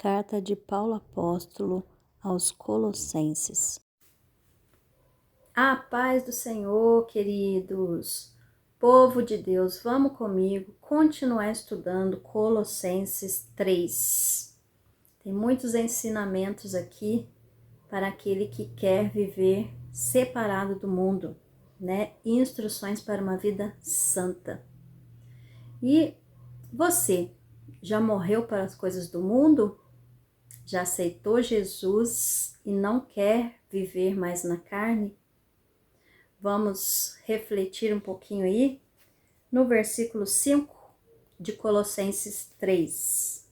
Carta de Paulo Apóstolo aos Colossenses. A paz do Senhor, queridos, povo de Deus, vamos comigo continuar estudando Colossenses 3. Tem muitos ensinamentos aqui para aquele que quer viver separado do mundo, né? Instruções para uma vida santa. E você já morreu para as coisas do mundo? Já aceitou Jesus e não quer viver mais na carne? Vamos refletir um pouquinho aí no versículo 5 de Colossenses 3.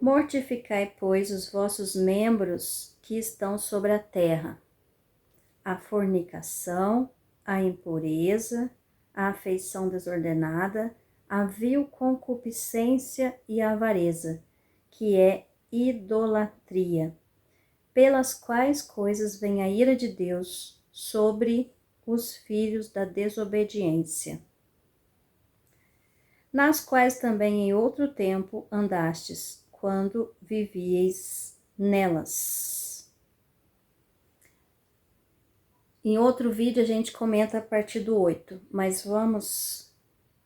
Mortificai, pois, os vossos membros que estão sobre a terra: a fornicação, a impureza, a afeição desordenada, a vil concupiscência e a avareza, que é idolatria, pelas quais coisas vem a ira de Deus sobre os filhos da desobediência, nas quais também em outro tempo andastes, quando vivieis nelas. Em outro vídeo a gente comenta a partir do 8, mas vamos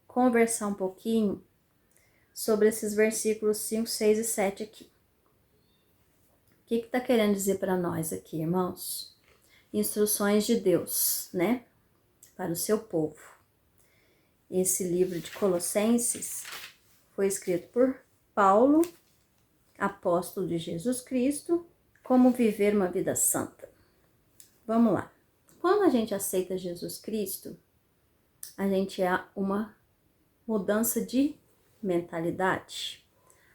conversar um pouquinho sobre esses versículos 5, 6 e 7 aqui. O que está querendo dizer para nós aqui, irmãos? Instruções de Deus, né? Para o seu povo. Esse livro de Colossenses foi escrito por Paulo, apóstolo de Jesus Cristo, como viver uma vida santa. Vamos lá. Quando a gente aceita Jesus Cristo, a gente há uma mudança de mentalidade.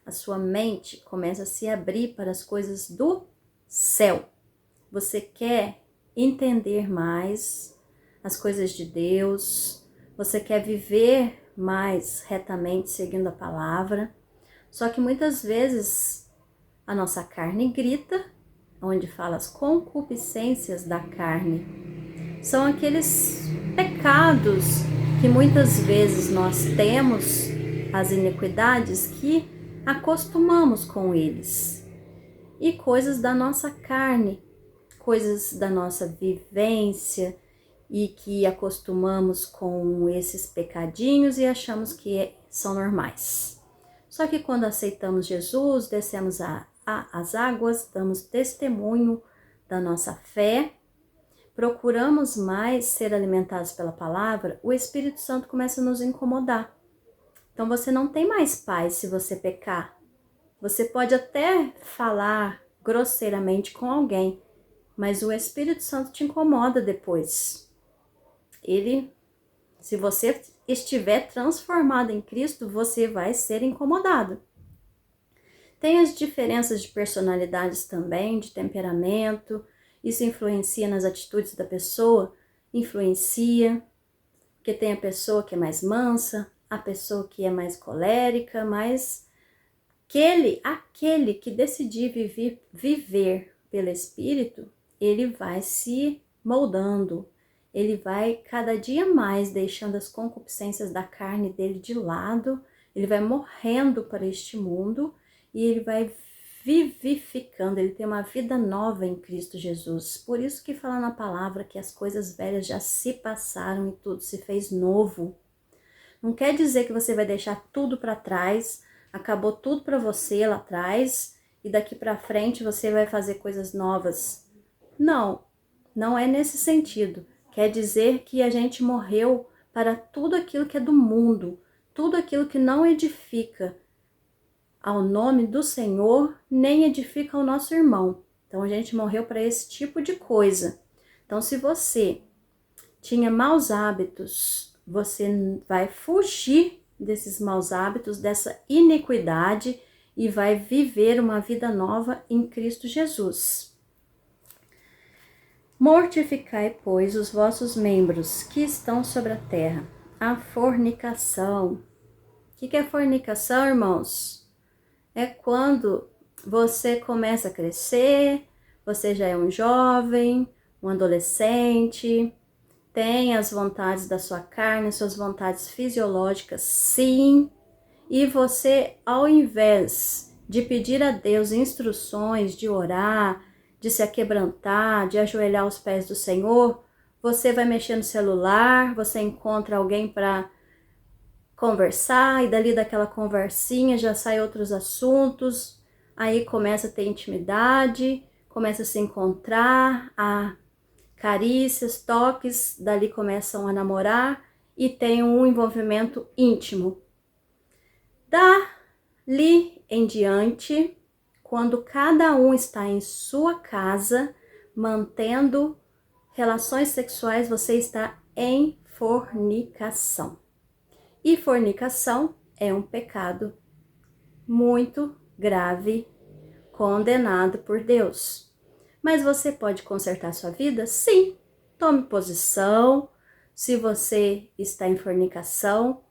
A sua mente começa a se abrir para as coisas do céu. Você quer entender mais as coisas de Deus, você quer viver mais retamente seguindo a palavra, só que muitas vezes a nossa carne grita, onde fala as concupiscências da carne. São aqueles pecados que muitas vezes nós temos, as iniquidades que acostumamos com eles. E coisas da nossa carne, coisas da nossa vivência e que acostumamos com esses pecadinhos e achamos que são normais. Só que quando aceitamos Jesus, descemos as águas, damos testemunho da nossa fé, procuramos mais ser alimentados pela palavra, o Espírito Santo começa a nos incomodar. Então você não tem mais paz se você pecar. Você pode até falar grosseiramente com alguém, mas o Espírito Santo te incomoda depois. Se você estiver transformado em Cristo, você vai ser incomodado. Tem as diferenças de personalidades também, de temperamento, isso influencia nas atitudes da pessoa, influencia, porque tem a pessoa que é mais mansa, a pessoa que é mais colérica, mas aquele que decidir viver pelo Espírito, ele vai se moldando, ele vai cada dia mais deixando as concupiscências da carne dele de lado, ele vai morrendo para este mundo e ele vai vivificando, ele tem uma vida nova em Cristo Jesus. Por isso que fala na palavra que as coisas velhas já se passaram e tudo se fez novo. Não quer dizer que você vai deixar tudo para trás, acabou tudo para você lá atrás e daqui para frente você vai fazer coisas novas. Não, não é nesse sentido. Quer dizer que a gente morreu para tudo aquilo que é do mundo, tudo aquilo que não edifica ao nome do Senhor, nem edifica ao nosso irmão. Então a gente morreu para esse tipo de coisa. Então se você tinha maus hábitos, você vai fugir desses maus hábitos, dessa iniquidade e vai viver uma vida nova em Cristo Jesus. Mortificai, pois, os vossos membros que estão sobre a terra. A fornicação. O que é fornicação, irmãos? É quando você começa a crescer, você já é um jovem, um adolescente, tem as vontades da sua carne, suas vontades fisiológicas, sim, e você, ao invés de pedir a Deus instruções, de orar, de se aquebrantar, de ajoelhar aos pés do Senhor, você vai mexer no celular, você encontra alguém para conversar e dali daquela conversinha já sai outros assuntos, aí começa a ter intimidade, começa a se encontrar, a carícias, toques, dali começam a namorar e tem um envolvimento íntimo. Dali em diante, quando cada um está em sua casa, mantendo relações sexuais, você está em fornicação. E fornicação é um pecado muito grave, condenado por Deus. Mas você pode consertar sua vida? Sim. Tome posição. Se você está em fornicação,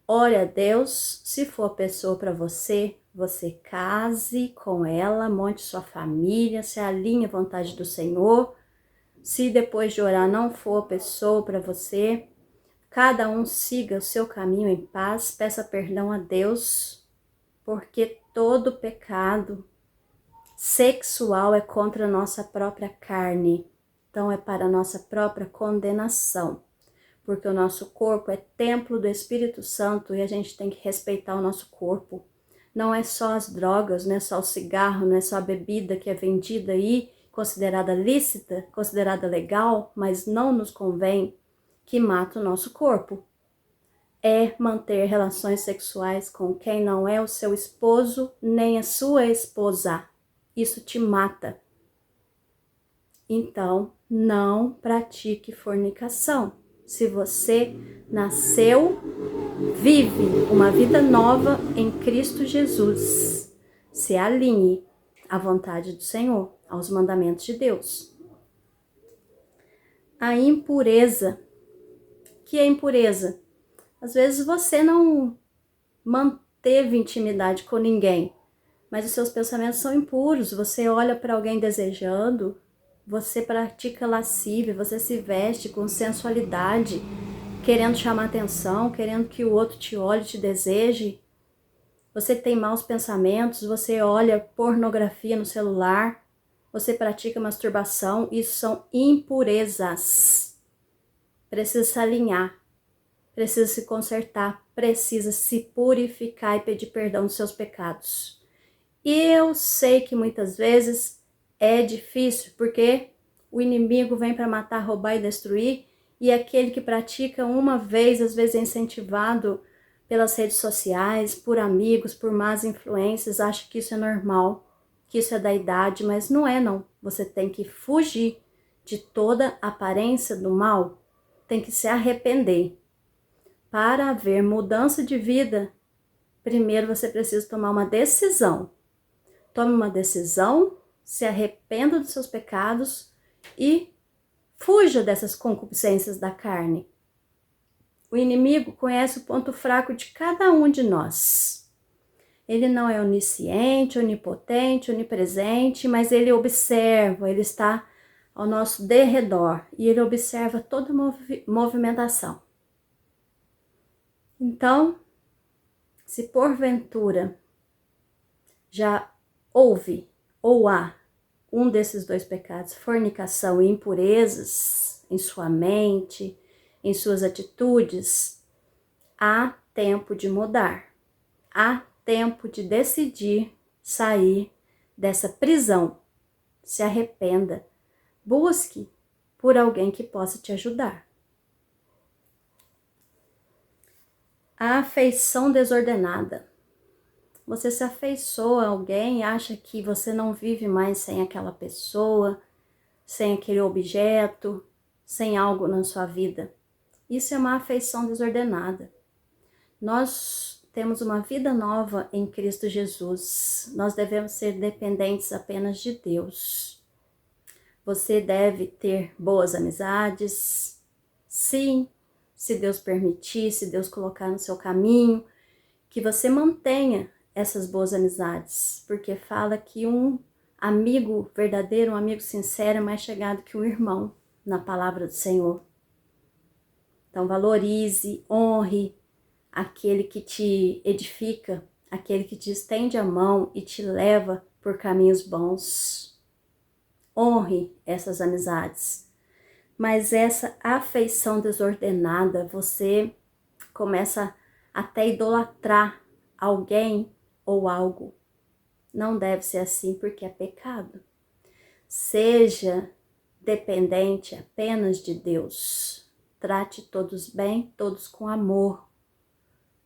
ore a Deus. Se for a pessoa para você, você case com ela, monte sua família, se alinhe à vontade do Senhor. Se depois de orar não for a pessoa para você, cada um siga o seu caminho em paz, peça perdão a Deus, porque todo pecado sexual é contra a nossa própria carne, então é para a nossa própria condenação, porque o nosso corpo é templo do Espírito Santo e a gente tem que respeitar o nosso corpo. Não é só as drogas, não é só o cigarro, não é só a bebida que é vendida aí, considerada lícita, considerada legal, mas não nos convém, que mata o nosso corpo. É manter relações sexuais com quem não é o seu esposo nem a sua esposa. Isso te mata. Então, não pratique fornicação. Se você nasceu, vive uma vida nova em Cristo Jesus. Se alinhe à vontade do Senhor, aos mandamentos de Deus. A impureza. O que é impureza? Às vezes você não manteve intimidade com ninguém, mas os seus pensamentos são impuros. Você olha para alguém desejando, você pratica lascívia, você se veste com sensualidade, querendo chamar atenção, querendo que o outro te olhe, te deseje. Você tem maus pensamentos, você olha pornografia no celular, você pratica masturbação. Isso são impurezas. Precisa se alinhar. Precisa se consertar, precisa se purificar e pedir perdão dos seus pecados. E eu sei que muitas vezes é difícil, porque o inimigo vem para matar, roubar e destruir, e aquele que pratica uma vez, às vezes é incentivado pelas redes sociais, por amigos, por más influências, acha que isso é normal, que isso é da idade, mas não é não. Você tem que fugir de toda aparência do mal, tem que se arrepender. Para haver mudança de vida, primeiro você precisa tomar uma decisão. Tome uma decisão, se arrependa dos seus pecados e fuja dessas concupiscências da carne. O inimigo conhece o ponto fraco de cada um de nós. Ele não é onisciente, onipotente, onipresente, mas ele observa, ele está ao nosso derredor e ele observa toda movimentação. Então, se porventura já houve ou há um desses dois pecados, fornicação e impurezas em sua mente, em suas atitudes, há tempo de mudar, há tempo de decidir sair dessa prisão. Se arrependa, busque por alguém que possa te ajudar. A afeição desordenada. Você se afeiçoa a alguém e acha que você não vive mais sem aquela pessoa, sem aquele objeto, sem algo na sua vida. Isso é uma afeição desordenada. Nós temos uma vida nova em Cristo Jesus. Nós devemos ser dependentes apenas de Deus. Você deve ter boas amizades, sim, se Deus permitir, se Deus colocar no seu caminho, que você mantenha essas boas amizades, porque fala que um amigo verdadeiro, um amigo sincero é mais chegado que um irmão na palavra do Senhor. Então valorize, honre aquele que te edifica, aquele que te estende a mão e te leva por caminhos bons. Honre essas amizades. Mas essa afeição desordenada, você começa até a idolatrar alguém ou algo. Não deve ser assim porque é pecado. Seja dependente apenas de Deus. Trate todos bem, todos com amor,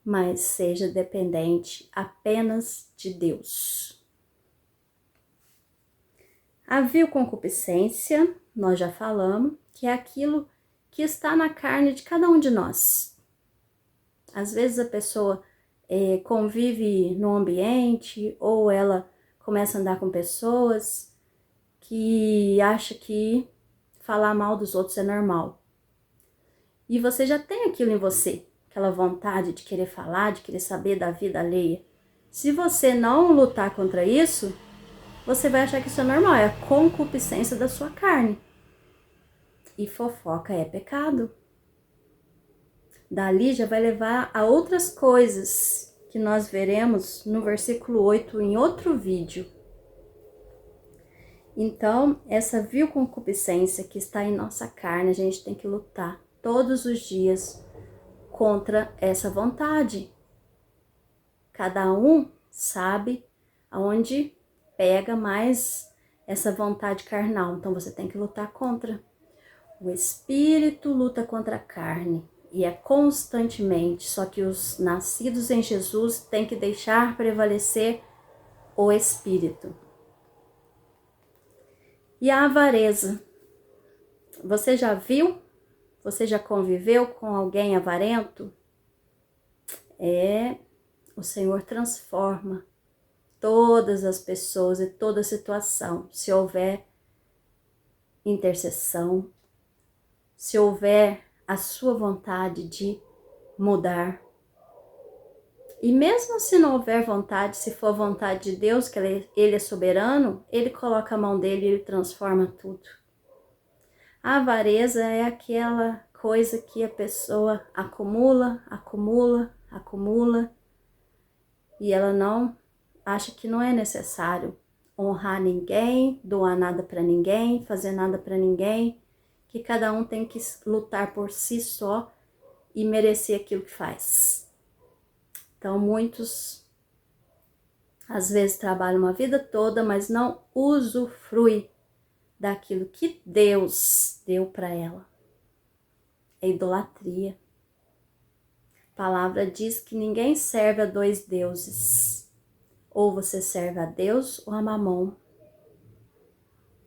mas seja dependente apenas de Deus. A vil concupiscência, nós já falamos, que é aquilo que está na carne de cada um de nós. Às vezes a pessoa convive no ambiente ou ela começa a andar com pessoas que acha que falar mal dos outros é normal. E você já tem aquilo em você, aquela vontade de querer falar, de querer saber da vida alheia. Se você não lutar contra isso, você vai achar que isso é normal, é a concupiscência da sua carne. E fofoca é pecado. Dali já vai levar a outras coisas que nós veremos no versículo 8 em outro vídeo. Então, essa vil concupiscência que está em nossa carne, a gente tem que lutar todos os dias contra essa vontade. Cada um sabe aonde pega mais essa vontade carnal, então você tem que lutar contra. O espírito luta contra a carne e é constantemente, só que os nascidos em Jesus têm que deixar prevalecer o espírito. E a avareza. Você já viu? Você já conviveu com alguém avarento? O Senhor transforma todas as pessoas e toda situação, se houver intercessão, se houver a sua vontade de mudar. E mesmo se não houver vontade, se for a vontade de Deus, que ele é soberano, ele coloca a mão dele e ele transforma tudo. A avareza é aquela coisa que a pessoa acumula, e ela não acha que não é necessário honrar ninguém, doar nada para ninguém, fazer nada para ninguém, que cada um tem que lutar por si só e merecer aquilo que faz. Então, muitos às vezes trabalham uma vida toda, mas não usufrui daquilo que Deus deu para ela. É idolatria. A palavra diz que ninguém serve a dois deuses. Ou você serve a Deus ou a Mamon.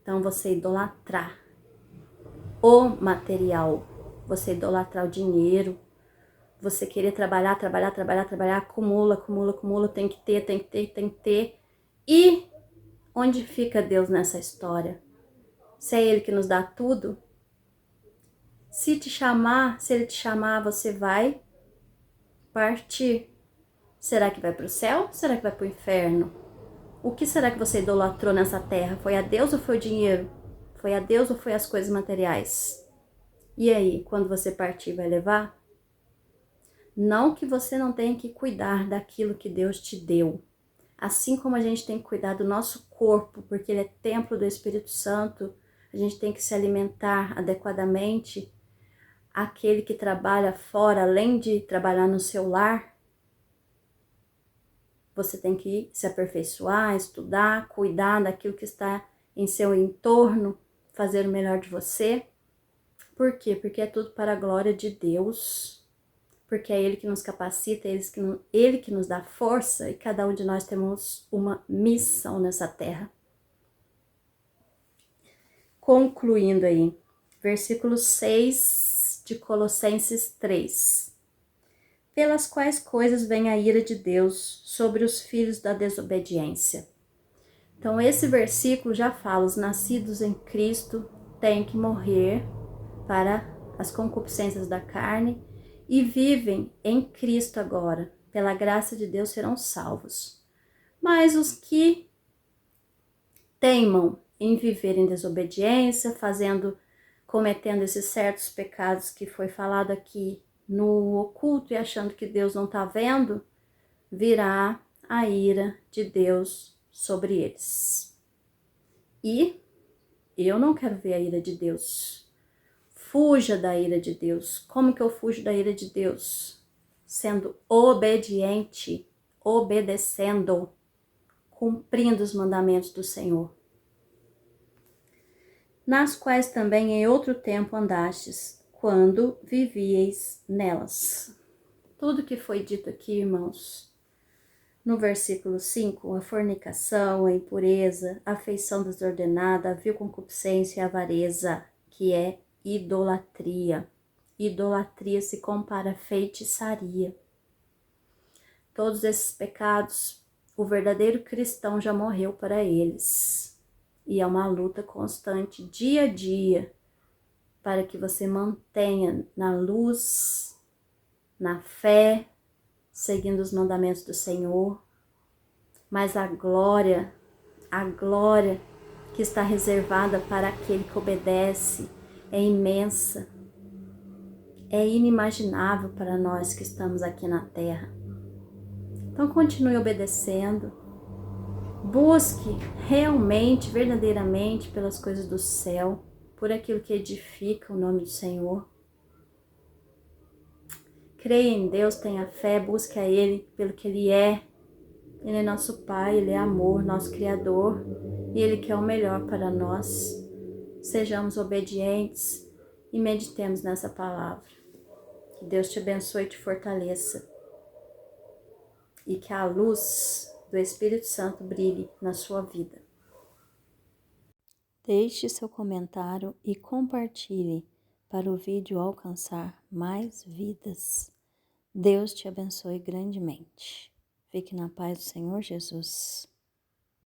Então você idolatrar o material, você idolatrar o dinheiro, você querer trabalhar, acumula, tem que ter. E onde fica Deus nessa história? Se é Ele que nos dá tudo, se Ele te chamar, você vai partir. Será que vai para o céu? Será que vai para o inferno? O que será que você idolatrou nessa terra? Foi a Deus ou foi o dinheiro? Foi a Deus ou foi as coisas materiais? E aí, quando você partir, vai levar? Não que você não tenha que cuidar daquilo que Deus te deu. Assim como a gente tem que cuidar do nosso corpo, porque ele é templo do Espírito Santo, a gente tem que se alimentar adequadamente. Aquele que trabalha fora, além de trabalhar no seu lar, você tem que se aperfeiçoar, estudar, cuidar daquilo que está em seu entorno, fazer o melhor de você. Por quê? Porque é tudo para a glória de Deus. Porque é Ele que nos capacita, Ele que nos dá força e cada um de nós temos uma missão nessa terra. Concluindo aí, versículo 6 de Colossenses 3. Pelas quais coisas vem a ira de Deus sobre os filhos da desobediência. Então esse versículo já fala, os nascidos em Cristo têm que morrer para as concupiscências da carne e vivem em Cristo agora. Pela graça de Deus serão salvos. Mas os que teimam em viver em desobediência, cometendo esses certos pecados que foi falado aqui no oculto e achando que Deus não está vendo, virá a ira de Deus sobre eles. E eu não quero ver a ira de Deus. Fuja da ira de Deus. Como que eu fujo da ira de Deus? Sendo obediente, obedecendo, cumprindo os mandamentos do Senhor. Nas quais também em outro tempo andastes, quando vivieis nelas. Tudo que foi dito aqui, irmãos, no versículo 5, a fornicação, a impureza, a afeição desordenada, a vil concupiscência e a avareza, que é idolatria. Idolatria se compara a feitiçaria. Todos esses pecados, o verdadeiro cristão já morreu para eles. E é uma luta constante, dia a dia, para que você mantenha na luz, na fé, seguindo os mandamentos do Senhor. Mas a glória que está reservada para aquele que obedece é imensa, é inimaginável para nós que estamos aqui na terra. Então continue obedecendo, busque realmente, verdadeiramente pelas coisas do céu, por aquilo que edifica o nome do Senhor. Creia em Deus, tenha fé, busque a Ele pelo que Ele é. Ele é nosso Pai, Ele é amor, nosso Criador, e Ele quer o melhor para nós. Sejamos obedientes e meditemos nessa palavra. Que Deus te abençoe e te fortaleça. E que a luz do Espírito Santo brilhe na sua vida. Deixe seu comentário e compartilhe para o vídeo alcançar mais vidas. Deus te abençoe grandemente. Fique na paz do Senhor Jesus.